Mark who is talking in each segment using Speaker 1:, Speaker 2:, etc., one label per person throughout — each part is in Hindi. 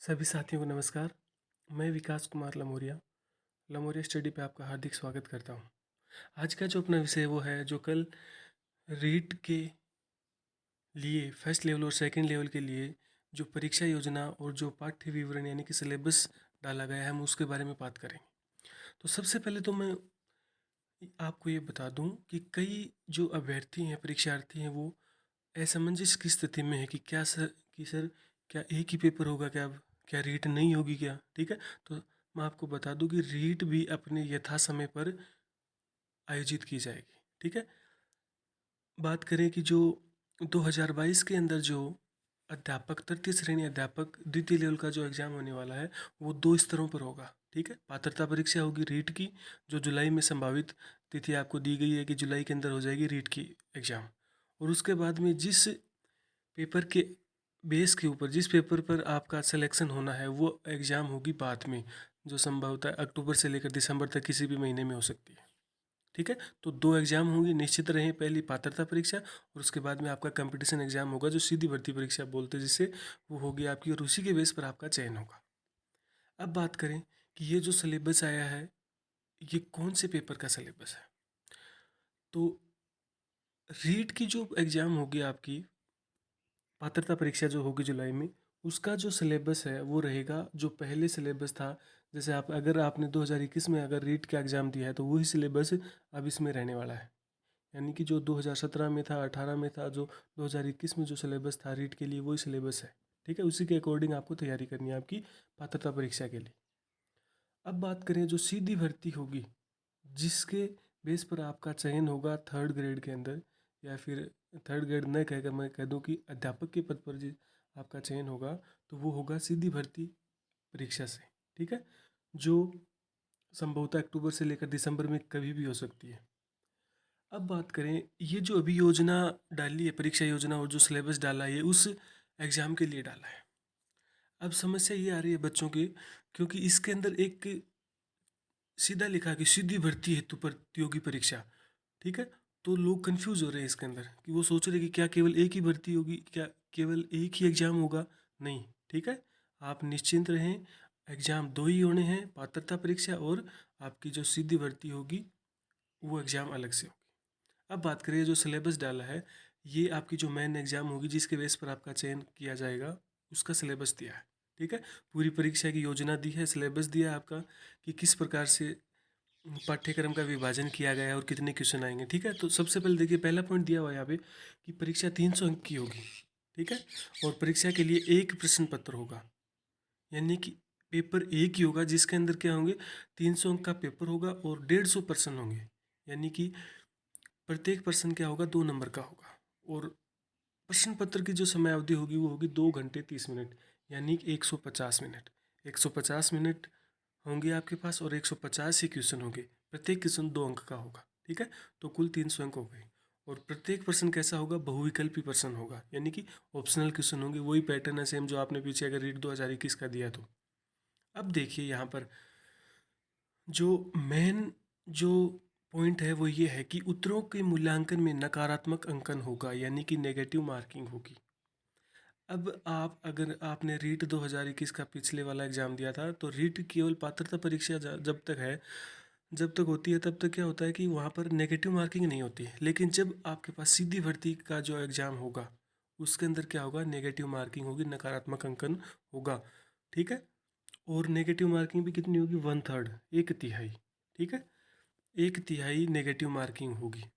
Speaker 1: सभी साथियों को नमस्कार। मैं विकास कुमार लमोरिया लमोरिया स्टडी पे आपका हार्दिक स्वागत करता हूँ। आज का जो अपना विषय है वो है जो कल रीट के लिए फर्स्ट लेवल और सेकंड लेवल के लिए जो परीक्षा योजना और जो पाठ्य विवरण यानी कि सिलेबस डाला गया है, हम उसके बारे में बात करेंगे। तो सबसे पहले तो मैं आपको ये बता दूं कि कई जो अभ्यर्थी हैं, परीक्षार्थी हैं, वो असमंजस की स्थिति में है कि सर क्या एक ही पेपर होगा, क्या क्या रीट नहीं होगी क्या? ठीक है, तो मैं आपको बता दूं कि रीट भी अपने यथा समय पर आयोजित की जाएगी। ठीक है, बात करें कि जो 2022 के अंदर जो अध्यापक तृतीय श्रेणी अध्यापक द्वितीय लेवल का जो एग्ज़ाम होने वाला है वो दो स्तरों पर होगा। ठीक है, पात्रता परीक्षा होगी रीट की, जो जुलाई में संभावित तिथि आपको दी गई है कि जुलाई के अंदर हो जाएगी रीट की एग्ज़ाम। और उसके बाद में जिस पेपर के बेस के ऊपर, जिस पेपर पर आपका सिलेक्शन होना है, वो एग्ज़ाम होगी बाद में, जो संभवतः अक्टूबर से लेकर दिसंबर तक किसी भी महीने में हो सकती है। ठीक है, तो दो एग्ज़ाम होंगे, निश्चित रहें। पहली पात्रता परीक्षा और उसके बाद में आपका कंपटीशन एग्ज़ाम होगा जो सीधी भर्ती परीक्षा बोलते हैं जिसे, वो होगी आपकी, और उसी के बेस पर आपका चयन होगा। अब बात करें कि ये जो सिलेबस आया है ये कौन से पेपर का सिलेबस है। तो रीट की जो एग्ज़ाम होगी आपकी, पात्रता परीक्षा जो होगी जुलाई में, उसका जो सिलेबस है वो रहेगा जो पहले सिलेबस था। जैसे आप, अगर आपने 2021 में अगर रीट का एग्ज़ाम दिया है तो वही सिलेबस अब इसमें रहने वाला है। यानी कि जो 2017 में था, 18 में था, जो 2021 में जो सिलेबस था रीट के लिए, वही सिलेबस है। ठीक है, उसी के अकॉर्डिंग आपको तैयारी करनी है आपकी पात्रता परीक्षा के लिए। अब बात करें जो सीधी भर्ती होगी, जिसके बेस पर आपका चयन होगा थर्ड ग्रेड के अंदर, या फिर थर्ड ग्रेड न कहकर मैं कह दूं कि अध्यापक के पद पर जिस आपका चयन होगा, तो वो होगा सीधी भर्ती परीक्षा से। ठीक है, जो संभवतः अक्टूबर से लेकर दिसंबर में कभी भी हो सकती है। अब बात करें, ये जो अभी योजना डाली है, परीक्षा योजना और जो सिलेबस डाला है, ये उस एग्ज़ाम के लिए डाला है। अब समस्या ये आ रही है बच्चों की, क्योंकि इसके अंदर एक सीधा लिखा है कि सीधी भर्ती हेतु प्रतियोगी परीक्षा। ठीक है, तो लोग कंफ्यूज हो रहे हैं इसके अंदर कि वो सोच रहे हैं कि क्या केवल एक ही भर्ती होगी, क्या केवल एक ही एग्ज़ाम होगा? नहीं। ठीक है, आप निश्चिंत रहें, एग्ज़ाम दो ही होने हैं, पात्रता परीक्षा और आपकी जो सीधी भर्ती होगी वो एग्ज़ाम अलग से होगी। अब बात करिए जो सिलेबस डाला है, ये आपकी जो मेन एग्ज़ाम होगी जिसके बेस पर आपका चयन किया जाएगा, उसका सिलेबस दिया है। ठीक है, पूरी परीक्षा की योजना दी है, सिलेबस दिया है आपका कि किस प्रकार से पाठ्यक्रम का विभाजन किया गया है और कितने क्वेश्चन आएंगे। ठीक है, तो सबसे पहले देखिए, पहला पॉइंट दिया हुआ है यहाँ पे कि परीक्षा 300 अंक की होगी। ठीक है, और परीक्षा के लिए एक प्रश्न पत्र होगा, यानी कि पेपर एक ही होगा जिसके अंदर क्या होंगे, 300 अंक का पेपर होगा और 150 प्रश्न होंगे, यानी कि प्रत्येक प्रश्न क्या होगा, 2 नंबर का होगा। और प्रश्न पत्र की जो समय अवधि होगी वो होगी 2 घंटे 30 मिनट, यानी कि 150 मिनट। 150 मिनट होंगे आपके पास और 150 ही क्वेश्चन होंगे, प्रत्येक क्वेश्चन 2 अंक का होगा। ठीक है, तो कुल 300 अंक हो गए। और प्रत्येक प्रश्न कैसा होगा, बहुविकल्पी प्रश्न होगा, यानी कि ऑप्शनल क्वेश्चन होंगे। वही पैटर्न है सेम जो आपने पीछे अगर रीट 2021 का दिया तो। अब देखिए यहाँ पर जो मेन जो पॉइंट है वो ये है कि उत्तरों के मूल्यांकन में नकारात्मक अंकन होगा, यानी कि नेगेटिव मार्किंग होगी। अब आप, अगर आपने रीट 2021 का पिछले वाला एग्ज़ाम दिया था, तो रीट केवल पात्रता परीक्षा जब तक है, जब तक होती है, तब तक क्या होता है कि वहाँ पर नेगेटिव मार्किंग नहीं होती है। लेकिन जब आपके पास सीधी भर्ती का जो एग्ज़ाम होगा, उसके अंदर क्या होगा, नेगेटिव मार्किंग होगी, नकारात्मक अंकन होगा। ठीक है, और नेगेटिव मार्किंग भी कितनी होगी, 1/3, एक तिहाई। ठीक है, एक तिहाई नेगेटिव मार्किंग होगी।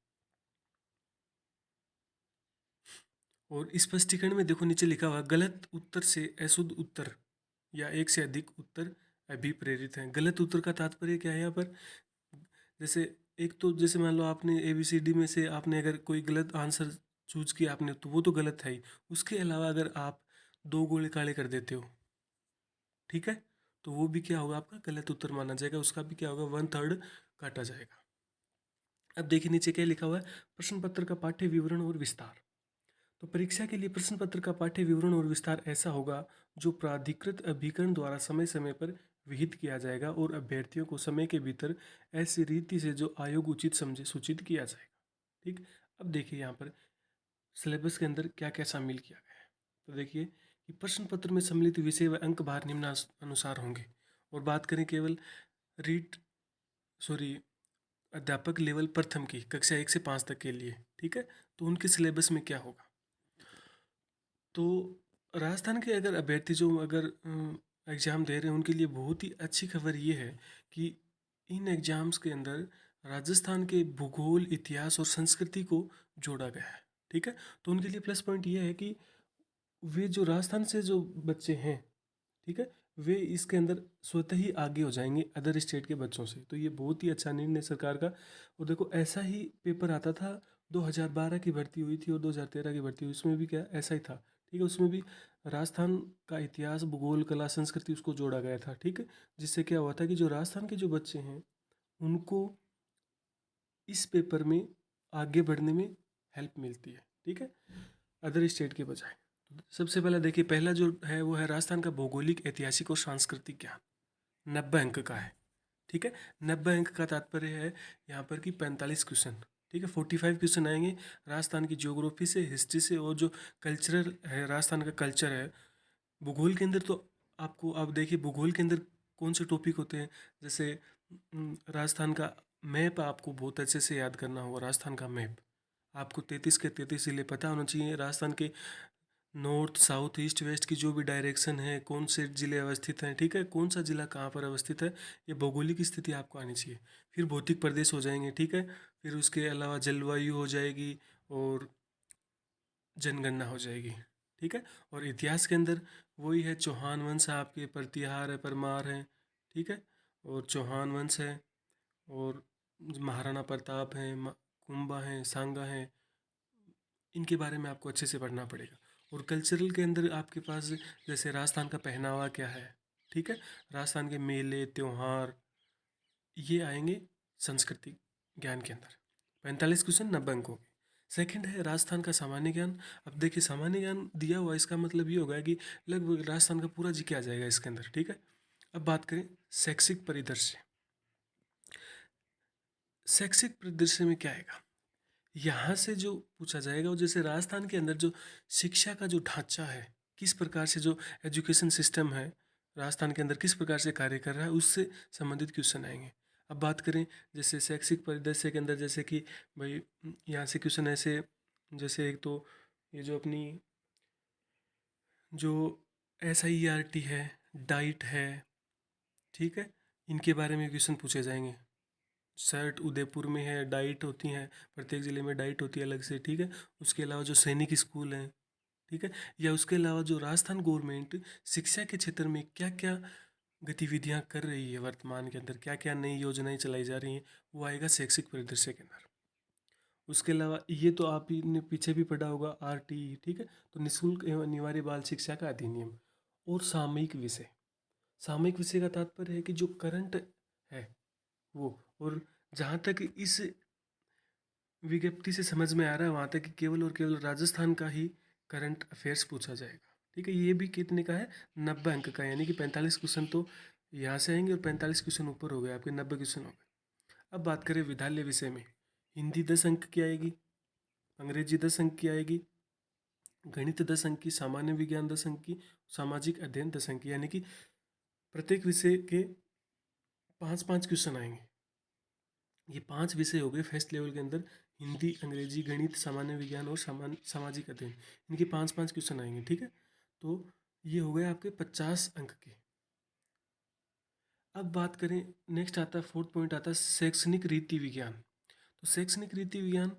Speaker 1: और स्पष्टीकरण में देखो नीचे लिखा हुआ, गलत उत्तर से अशुद्ध उत्तर या एक से अधिक उत्तर अभिप्रेरित हैं। गलत उत्तर का तात्पर्य क्या है यहाँ पर, जैसे एक तो जैसे मान लो आपने ABCD में से आपने अगर कोई गलत आंसर चूज किया आपने, तो वो तो गलत है ही। उसके अलावा अगर आप दो गोले काले कर देते हो, ठीक है, तो वो भी क्या होगा, आपका गलत उत्तर माना जाएगा, उसका भी क्या होगा, 1/3 काटा जाएगा। अब देखिए नीचे क्या लिखा हुआ है, प्रश्न पत्र का पाठ्य विवरण और विस्तार। तो परीक्षा के लिए प्रश्न पत्र का पाठ्य विवरण और विस्तार ऐसा होगा जो प्राधिकृत अभिकरण द्वारा समय समय पर विहित किया जाएगा और अभ्यर्थियों को समय के भीतर ऐसी रीति से जो आयोग उचित समझे सूचित किया जाएगा। ठीक, अब देखिए यहाँ पर सिलेबस के अंदर क्या क्या शामिल किया गया है। तो देखिए कि प्रश्न पत्र में सम्मिलित विषय व अंक भार निम्नानुसार होंगे। और बात करें केवल रीट सॉरी अध्यापक लेवल प्रथम की कक्षा 1 से 5 तक के लिए, ठीक है, तो उनके सिलेबस में क्या होगा। तो राजस्थान के अगर अभ्यर्थी जो अगर एग्ज़ाम दे रहे हैं उनके लिए बहुत ही अच्छी खबर ये है कि इन एग्ज़ाम्स के अंदर राजस्थान के भूगोल, इतिहास और संस्कृति को जोड़ा गया है, ठीक है। तो उनके लिए प्लस पॉइंट ये है कि वे जो राजस्थान से जो बच्चे हैं, ठीक है, वे इसके अंदर स्वतः ही आगे हो जाएंगे अदर स्टेट के बच्चों से। तो ये बहुत ही अच्छा निर्णय सरकार का। और देखो ऐसा ही पेपर आता था, 2012 की भर्ती हुई थी और 2013 की भर्ती हुई, उसमें भी क्या ऐसा ही था, ठीक है। उसमें भी राजस्थान का इतिहास, भूगोल, कला, संस्कृति उसको जोड़ा गया था, ठीक है। जिससे क्या हुआ था कि जो राजस्थान के जो बच्चे हैं उनको इस पेपर में आगे बढ़ने में हेल्प मिलती है, ठीक है, अदर स्टेट के बजाय। सबसे पहले देखिए, पहला जो है वो है राजस्थान का भौगोलिक, ऐतिहासिक और सांस्कृतिक ज्ञान, 90 अंक का है, ठीक है। 90 अंक का तात्पर्य है यहाँ पर कि 45 क्वेश्चन, ठीक है। 45 क्वेश्चन आएंगे राजस्थान की ज्योग्राफी से, हिस्ट्री से, और जो कल्चरल है, राजस्थान का कल्चर है। भूगोल के अंदर तो आपको, आप देखिए भूगोल के अंदर कौन से टॉपिक होते हैं, जैसे राजस्थान का मैप आपको बहुत अच्छे से याद करना होगा। राजस्थान का मैप आपको 33 के 33 जिले पता होना चाहिए। राजस्थान के नॉर्थ, साउथ, ईस्ट, वेस्ट की जो भी डायरेक्शन है, कौन से जिले अवस्थित हैं, ठीक है, कौन सा जिला कहाँ पर अवस्थित है, ये भौगोलिक स्थिति आपको आनी चाहिए। फिर भौतिक प्रदेश हो जाएंगे, ठीक है। फिर उसके अलावा जलवायु हो जाएगी और जनगणना हो जाएगी, ठीक है। और इतिहास के अंदर वही है, चौहान वंश आपके, प्रतिहार है, परमार है, ठीक है, और चौहान वंश है, और महाराणा प्रताप हैं, कुंभा हैं, सांगा हैं, इनके बारे में आपको अच्छे से पढ़ना पड़ेगा। और कल्चरल के अंदर आपके पास जैसे राजस्थान का पहनावा क्या है, ठीक है, राजस्थान के मेले, त्योहार, ये आएंगे संस्कृति ज्ञान के अंदर। 45 क्वेश्चन, 90 अंकों के। सेकंड है राजस्थान का सामान्य ज्ञान। अब देखिए सामान्य ज्ञान दिया हुआ, इसका मतलब ये होगा कि लगभग राजस्थान का पूरा जीके आ जाएगा इसके अंदर, ठीक है। अब बात करें शैक्षिक परिदृश्य। शैक्षिक परिदृश्य में क्या आएगा, यहाँ से जो पूछा जाएगा वो जैसे राजस्थान के अंदर जो शिक्षा का जो ढांचा है, किस प्रकार से जो एजुकेशन सिस्टम है राजस्थान के अंदर किस प्रकार से कार्य कर रहा है, उससे संबंधित क्वेश्चन आएंगे। अब बात करें जैसे शैक्षिक परिदृश्य के अंदर, जैसे कि भाई यहाँ से क्वेश्चन ऐसे, जैसे एक तो ये जो अपनी जो SIERT है, डाइट है, ठीक है, इनके बारे में क्वेश्चन पूछे जाएंगे। शर्ट उदयपुर में है, डाइट होती हैं, प्रत्येक ज़िले में डाइट होती है अलग से, ठीक है। उसके अलावा जो सैनिक स्कूल हैं, ठीक है, या उसके अलावा जो राजस्थान गवर्नमेंट शिक्षा के क्षेत्र में क्या क्या गतिविधियां कर रही है, वर्तमान के अंदर क्या क्या नई योजनाएं चलाई जा रही हैं, वो आएगा शैक्षिक परिदृश्य के अंदर। उसके अलावा ये तो आप ही ने पीछे भी पढ़ा होगा, RTE, ठीक है, तो निःशुल्क एवं अनिवार्य बाल शिक्षा का अधिनियम। और सामयिक विषय, सामयिक विषय का तात्पर्य है कि जो करंट है वो, और जहाँ तक इस विज्ञप्ति से समझ में आ रहा है वहाँ तक कि केवल और केवल राजस्थान का ही करंट अफेयर्स पूछा जाएगा, ठीक है। ये भी कितने का है, 90 अंक का, यानी कि 45 क्वेश्चन तो यहाँ से आएंगे और 45 क्वेश्चन ऊपर हो गए आपके, 90 क्वेश्चन हो गए। अब बात करें विद्यालय विषय में, हिंदी 10 अंक की आएगी, अंग्रेजी 10 अंक की आएगी, गणित 10 अंक की, सामान्य विज्ञान 10 अंक की, सामाजिक अध्ययन 10 अंक की, यानी कि प्रत्येक विषय के 5-5 क्वेश्चन आएंगे। ये 5 विषय हो गए फर्स्ट लेवल के अंदर, हिंदी, अंग्रेजी, गणित, सामान्य विज्ञान और सामाजिक अध्ययन, इनके 5-5 क्वेश्चन आएंगे, ठीक है। तो ये हो गए आपके 50 अंक के। अब बात करें, नेक्स्ट आता है, फोर्थ पॉइंट आता है शैक्षणिक रीति विज्ञान। तो शैक्षणिक रीति विज्ञान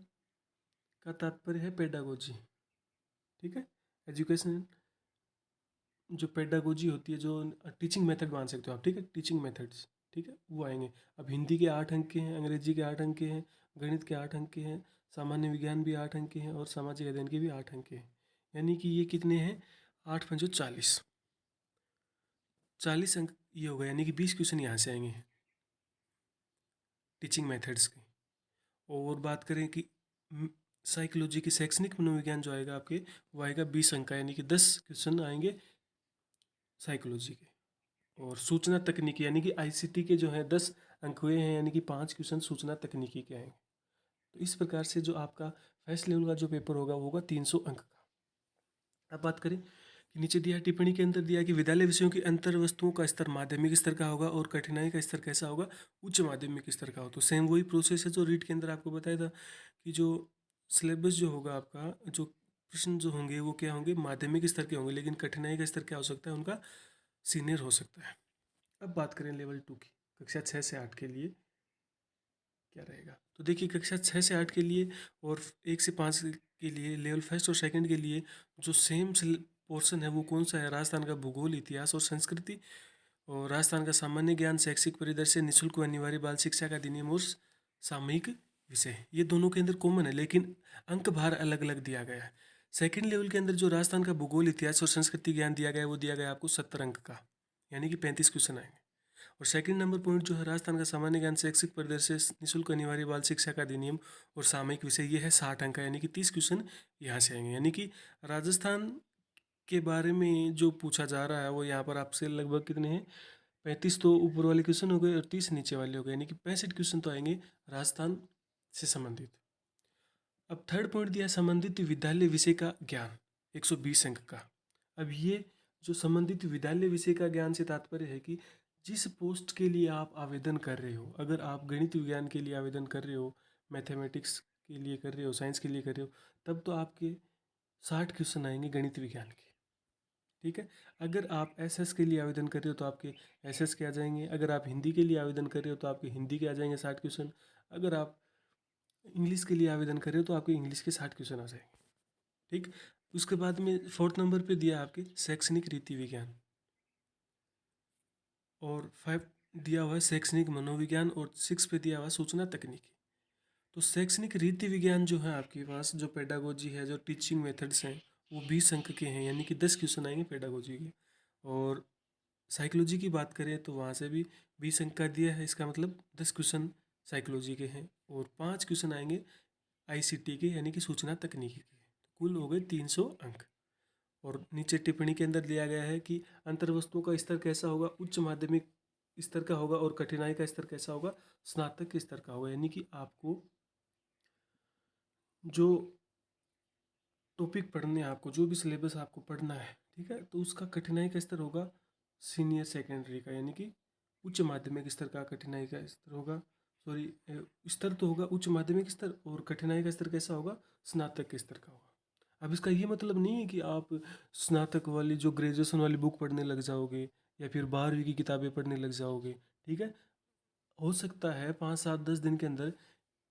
Speaker 1: का तात्पर्य है पेडागोजी, ठीक है, एजुकेशन, जो पेडागोजी होती है, जो टीचिंग मेथड मान सकते हो आप, ठीक है, टीचिंग मेथड्स, ठीक है, वो आएंगे। अब हिंदी के 8 अंक के हैं, अंग्रेजी के 8 अंक के हैं, गणित के 8 अंक के हैं, सामान्य विज्ञान भी 8 अंक के हैं, और सामाजिक अध्ययन के भी 8 अंक के हैं। यानी कि ये कितने हैं, 8×5 = 40, 40 अंक ये हो गए, यानी कि 20 क्वेश्चन यहाँ से आएंगे टीचिंग मेथड्स के। और बात करें कि साइकोलॉजी की, शैक्षणिक मनोविज्ञान जो आएगा आपके, वो आएगा 20 अंक का, यानी कि 10 क्वेश्चन आएंगे साइकोलॉजी के। और सूचना तकनीकी, यानी कि ICT के जो है 10 अंक हुए हैं, यानी कि 5 क्वेश्चन सूचना तकनीकी के आएंगे। तो इस प्रकार से जो आपका फर्स्ट लेवल का जो पेपर होगा वो होगा 300 अंक का। अब बात करें कि नीचे दिया टिप्पणी के अंदर दिया कि विद्यालय विषयों की अंतर वस्तुओं का स्तर माध्यमिक स्तर का होगा और कठिनाई का स्तर कैसा होगा, उच्च माध्यमिक स्तर का हो। तो सेम वही प्रोसेस है जो रीट के अंदर आपको बताया था कि जो सिलेबस जो होगा आपका, जो प्रश्न जो होंगे वो क्या होंगे, माध्यमिक स्तर के होंगे, लेकिन कठिनाई का स्तर क्या हो सकता है उनका, सीनियर हो सकता है। अब बात करें लेवल 2 की, कक्षा 6 से 8 के लिए क्या रहेगा। तो देखिए कक्षा 6 से 8 के लिए और 1 से 5 के लिए लेवल फर्स्ट और सेकंड के लिए जो सेम पोर्शन है वो कौन सा है, राजस्थान का भूगोल, इतिहास और संस्कृति, और राजस्थान का सामान्य ज्ञान, शैक्षिक परिदृश्य, निःशुल्क व अनिवार्य बाल शिक्षा का अधिनियम और सामयिक विषय, ये दोनों के अंदर कॉमन है, लेकिन अंक भार अलग अलग दिया गया है। सेकंड लेवल के अंदर जो राजस्थान का भूगोल, इतिहास और संस्कृति ज्ञान दिया गया है वो दिया गया आपको 70 अंक का, यानी कि 35 क्वेश्चन आएंगे। और सेकंड नंबर पॉइंट जो है राजस्थान का सामान्य ज्ञान, शैक्षिक परिदृश्य, निःशुल्क अनिवार्य बाल शिक्षा का अधिनियम और सामयिक विषय, ये है 60 अंक का, यानी कि 30 क्वेश्चन यहाँ से आएंगे। यानी कि राजस्थान के बारे में जो पूछा जा रहा है वो यहाँ पर आपसे लगभग कितने हैं, 35 तो ऊपर वाले क्वेश्चन हो गए और 30 नीचे वाले हो गए, यानी कि 65 क्वेश्चन तो आएंगे राजस्थान से संबंधित। अब थर्ड पॉइंट दिया है संबंधित विद्यालय विषय का ज्ञान, 120 अंक का। अब ये जो संबंधित विद्यालय विषय का ज्ञान से तात्पर्य है कि जिस पोस्ट के लिए आप आवेदन कर रहे हो, अगर आप गणित विज्ञान के लिए आवेदन कर रहे हो, मैथमेटिक्स के लिए कर रहे हो, साइंस के लिए कर रहे हो, तब तो आपके 60 क्वेश्चन आएंगे गणित विज्ञान के। ठीक है। अगर आप एसएस के लिए आवेदन कर रहे हो तो आपके एसएस के आ जाएंगे। अगर आप हिंदी के लिए आवेदन कर रहे हो तो आपके हिंदी के आ जाएंगे 60 क्वेश्चन। अगर आप इंग्लिश के लिए आवेदन कर रहे हो तो आपके इंग्लिश के 60 क्वेश्चन आ जाएंगे। ठीक। उसके बाद में फोर्थ नंबर पे दिया आपके शैक्षणिक रीति विज्ञान, और 5 दिया हुआ है शैक्षणिक मनोविज्ञान, और 6 पे दिया हुआ है सूचना तकनीकी। तो शैक्षणिक रीति विज्ञान जो है आपके पास, जो पेडागोजी है, जो टीचिंग मेथड्स हैं, वो 20 अंक के हैं, यानी कि 10 क्वेश्चन आएंगे पेडागोजी के। और साइकोलॉजी की बात करें तो वहाँ से भी 20 अंक का दिया है, इसका मतलब 10 क्वेश्चन साइकोलॉजी के हैं और 5 क्वेश्चन आएंगे आईसीटी के, यानी कि सूचना तकनीकी के। कुल हो गए 300 अंक। और नीचे टिप्पणी के अंदर दिया गया है कि अंतर्वस्तुओं का स्तर कैसा होगा, उच्च माध्यमिक स्तर का होगा, और कठिनाई का स्तर कैसा होगा, स्नातक के स्तर का होगा। यानी कि आपको जो टॉपिक पढ़ने हैं, आपको जो भी सिलेबस आपको पढ़ना है, ठीक है, तो उसका कठिनाई का स्तर होगा सीनियर सेकेंडरी का, यानी कि उच्च माध्यमिक स्तर का कठिनाई का स्तर होगा। सॉरी, स्तर तो होगा उच्च माध्यमिक स्तर, और कठिनाई का स्तर कैसा होगा, स्नातक के स्तर का होगा। अब इसका ये मतलब नहीं है कि आप स्नातक वाली जो ग्रेजुएशन वाली बुक पढ़ने लग जाओगे या फिर 12वीं की किताबें पढ़ने लग जाओगे। ठीक है। हो सकता है 5 7 10 दिन के अंदर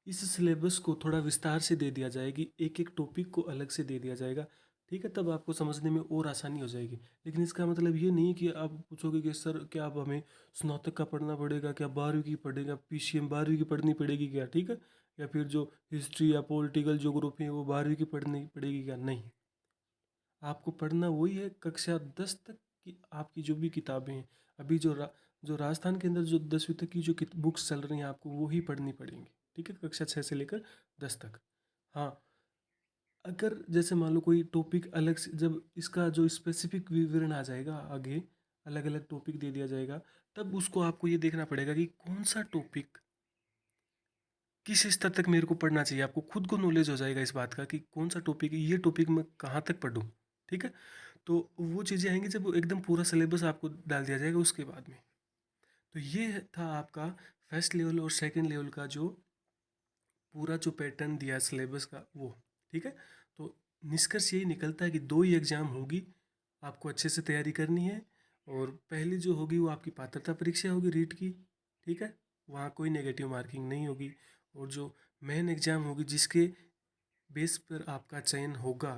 Speaker 1: इस सिलेबस को थोड़ा विस्तार से दे दिया जाएगी, एक एक टॉपिक को अलग से दे दिया जाएगा। ठीक है, तब आपको समझने में और आसानी हो जाएगी। लेकिन इसका मतलब ये नहीं कि आप पूछोगे कि सर क्या अब हमें स्नातक का पढ़ना पड़ेगा, क्या 12वीं की पढ़ेगा, पीसीएम 12वीं की पढ़नी पड़ेगी क्या, ठीक है, या फिर जो हिस्ट्री या पॉलिटिकल ज्योग्राफी है वो 12वीं की पढ़नी पड़ेगी क्या, नहीं। आपको पढ़ना वही है कक्षा 10 तक की आपकी जो भी किताबें हैं। अभी जो राजस्थान के अंदर जो 10वीं तक की जो बुक्स चल रही हैं आपको वो ही पढ़नी पड़ेंगी। ठीक है, कक्षा 6 से लेकर 10 तक। हाँ, अगर जैसे मान लो कोई टॉपिक अलग से, जब इसका जो स्पेसिफिक विवरण आ जाएगा आगे, अलग अलग टॉपिक दे दिया जाएगा, तब उसको आपको ये देखना पड़ेगा कि कौन सा टॉपिक किस स्तर तक मेरे को पढ़ना चाहिए। आपको खुद को नॉलेज हो जाएगा इस बात का कि कौन सा टॉपिक, ये टॉपिक मैं कहाँ तक पढ़ूँ। ठीक है, तो वो चीज़ें आएंगी जब एकदम पूरा सिलेबस आपको डाल दिया जाएगा उसके बाद में। तो ये था आपका फर्स्ट लेवल और सेकंड लेवल का जो पूरा जो पैटर्न दिया सिलेबस का वो। ठीक है, तो निष्कर्ष यही निकलता है कि 2 ही एग्ज़ाम होगी, आपको अच्छे से तैयारी करनी है। और पहली जो होगी वो आपकी पात्रता परीक्षा होगी रीट की। ठीक है, वहाँ कोई नेगेटिव मार्किंग नहीं होगी। और जो मेन एग्ज़ाम होगी जिसके बेस पर आपका चयन होगा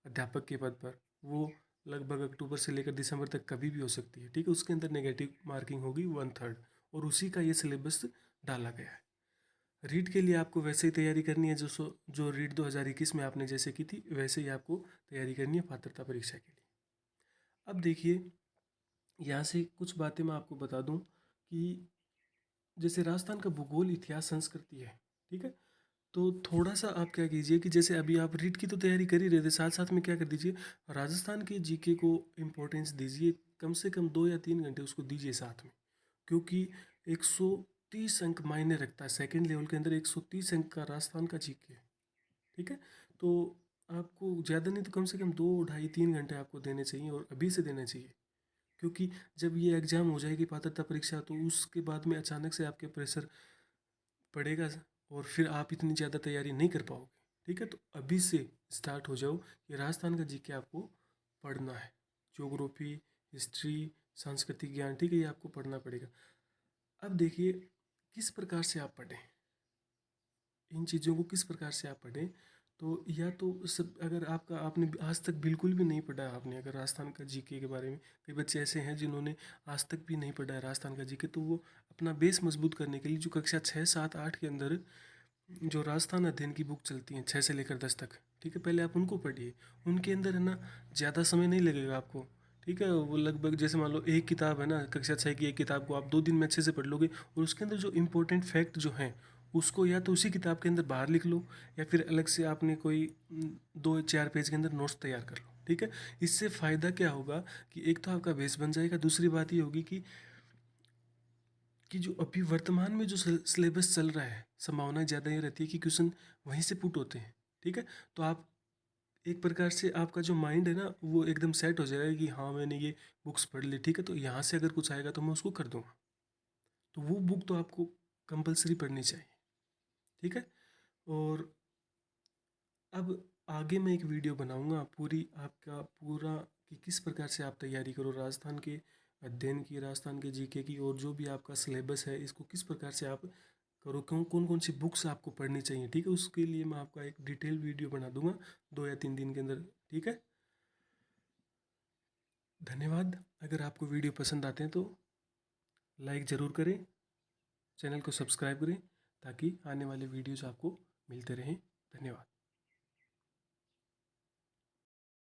Speaker 1: अध्यापक के पद पर, वो लगभग अक्टूबर से लेकर दिसंबर तक कभी भी हो सकती है। ठीक है, उसके अंदर नेगेटिव मार्किंग होगी 1/3, और उसी का ये सिलेबस डाला गया है। रीट के लिए आपको वैसे ही तैयारी करनी है जो रीट 2021 में आपने जैसे की थी, वैसे ही आपको तैयारी करनी है पात्रता परीक्षा के लिए। अब देखिए, यहाँ से कुछ बातें मैं आपको बता दूं कि जैसे राजस्थान का भूगोल, इतिहास, संस्कृति है। ठीक है, तो थोड़ा सा आप क्या कीजिए कि जैसे अभी आप रीट की तो तैयारी कर ही रहे थे, साथ साथ में क्या कर दीजिए, राजस्थान के जीके को इम्पोर्टेंस दीजिए, कम से कम 2 या 3 घंटे उसको दीजिए साथ में। क्योंकि 130 अंक मायने रखता है, सेकंड लेवल के अंदर 130 अंक का राजस्थान का जीके। ठीक है, तो आपको ज़्यादा नहीं तो कम से कम 2 ढाई 3 घंटे आपको देने चाहिए, और अभी से देने चाहिए। क्योंकि जब ये एग्ज़ाम हो जाएगी पात्रता परीक्षा, तो उसके बाद में अचानक से आपके प्रेशर पड़ेगा और फिर आप इतनी ज़्यादा तैयारी नहीं कर पाओगे। ठीक है, तो अभी से स्टार्ट हो जाओ कि राजस्थान का जीके आपको पढ़ना है। ज्योग्राफी, हिस्ट्री, सांस्कृतिक ज्ञान, ठीक है, ये आपको पढ़ना पड़ेगा। अब देखिए किस प्रकार से आप पढ़ें, इन चीज़ों को किस प्रकार से आप पढ़ें। तो या तो सब, अगर आपने आज तक बिल्कुल भी नहीं पढ़ा, आपने अगर राजस्थान का जीके के बारे में, कई बच्चे ऐसे हैं जिन्होंने आज तक भी नहीं पढ़ा है राजस्थान का जीके, तो वो अपना बेस मजबूत करने के लिए जो कक्षा 6 7 8 के अंदर जो राजस्थान अध्ययन की बुक चलती हैं 6 से लेकर 10 तक, ठीक है, पहले आप उनको पढ़िए। उनके अंदर है ना ज़्यादा समय नहीं लगेगा आपको। ठीक है, वो लगभग जैसे मान लो एक किताब है ना, कक्षा 6 की एक किताब को आप 2 दिन में अच्छे से पढ़ लोगे, और उसके अंदर जो इम्पोर्टेंट फैक्ट जो हैं उसको या तो उसी किताब के अंदर बाहर लिख लो, या फिर अलग से आपने कोई 2 4 पेज के अंदर नोट्स तैयार कर लो। ठीक है, इससे फ़ायदा क्या होगा कि एक तो आपका बेस बन जाएगा, दूसरी बात ये होगी कि जो अभी वर्तमान में जो सिलेबस चल रहा है, संभावना ज़्यादा ये रहती है कि क्वेश्चन वहीं से पुट होते हैं। ठीक है, तो आप एक प्रकार से आपका जो माइंड है ना वो एकदम सेट हो जाएगा कि हाँ मैंने ये बुक्स पढ़ ली, ठीक है, तो यहाँ से अगर कुछ आएगा तो मैं उसको कर दूंगा। तो वो बुक तो आपको कंपलसरी पढ़नी चाहिए। ठीक है, और अब आगे मैं एक वीडियो बनाऊंगा पूरी आपका पूरा कि किस प्रकार से आप तैयारी करो राजस्थान के अध्ययन की, राजस्थान के जीके की, और जो भी आपका सिलेबस है इसको किस प्रकार से आप करो, कौन कौन सी बुक्स आपको पढ़नी चाहिए। ठीक है, उसके लिए मैं आपका एक डिटेल वीडियो बना दूंगा 2 या 3 दिन के अंदर। ठीक है, धन्यवाद। अगर आपको वीडियो पसंद आते हैं तो लाइक ज़रूर करें, चैनल को सब्सक्राइब करें, ताकि आने वाले वीडियोज़ आपको मिलते रहें। धन्यवाद।